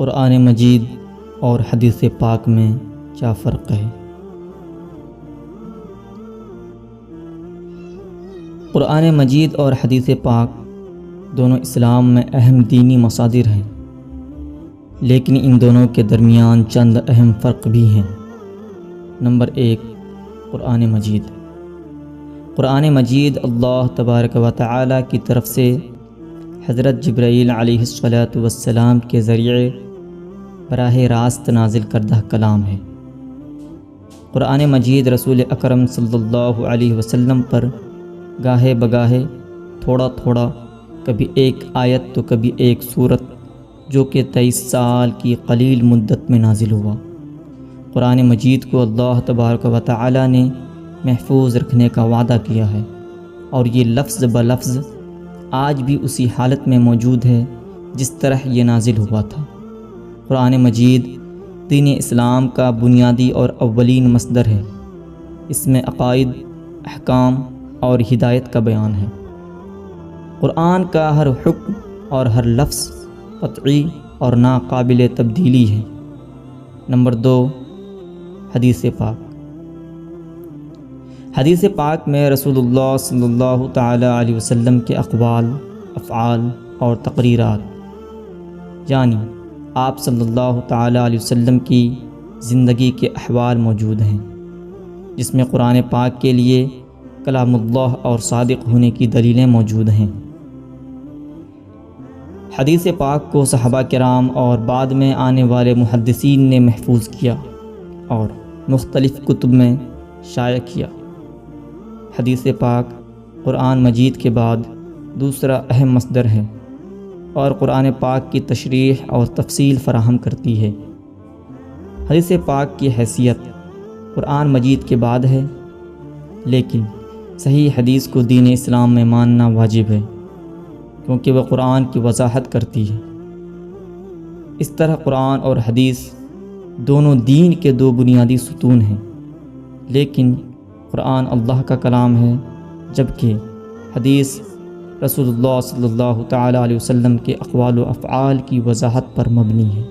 قرآن مجید اور حدیث پاک میں کیا فرق ہے؟ قرآن مجید اور حدیث پاک دونوں اسلام میں اہم دینی مصادر ہیں، لیکن ان دونوں کے درمیان چند اہم فرق بھی ہیں۔ نمبر 1، قرآن مجید۔ قرآن مجید اللہ تبارک و تعالی کی طرف سے حضرت جبرائیل علیہ السلام کے ذریعے براہ راست نازل کردہ کلام ہے۔ قرآن مجید رسول اکرم صلی اللہ علیہ وسلم پر گاہے بگاہے تھوڑا تھوڑا، کبھی ایک آیت تو کبھی ایک سورت، جو کہ 23 سال کی قلیل مدت میں نازل ہوا۔ قرآن مجید کو اللہ تبارک و تعالی نے محفوظ رکھنے کا وعدہ کیا ہے، اور یہ لفظ بلفظ آج بھی اسی حالت میں موجود ہے جس طرح یہ نازل ہوا تھا۔ قرآن مجید دین اسلام کا بنیادی اور اولین مصدر ہے۔ اس میں عقائد، احکام اور ہدایت کا بیان ہے۔ قرآن کا ہر حکم اور ہر لفظ قطعی اور ناقابل تبدیلی ہے۔ نمبر 2، حدیث پاک۔ حدیث پاک میں رسول اللہ صلی اللہ تعالی علیہ وسلم کے اقوال، افعال اور تقریرات، یعنی آپ صلی اللہ تعالی علیہ وسلم کی زندگی کے احوال موجود ہیں، جس میں قرآن پاک کے لیے کلام اللہ اور صادق ہونے کی دلیلیں موجود ہیں۔ حدیث پاک کو صحابہ کرام اور بعد میں آنے والے محدثین نے محفوظ کیا اور مختلف کتب میں شائع کیا۔ حدیث پاک قرآن مجید کے بعد دوسرا اہم مصدر ہے اور قرآن پاک کی تشریح اور تفصیل فراہم کرتی ہے۔ حدیث پاک کی حیثیت قرآن مجید کے بعد ہے، لیکن صحیح حدیث کو دین اسلام میں ماننا واجب ہے، کیونکہ وہ قرآن کی وضاحت کرتی ہے۔ اس طرح قرآن اور حدیث دونوں دین کے دو بنیادی ستون ہیں، لیکن قرآن اللہ کا کلام ہے، جبکہ حدیث رسول اللہ صلی اللہ تعالی علیہ وسلم کے اقوال و افعال کی وضاحت پر مبنی ہے۔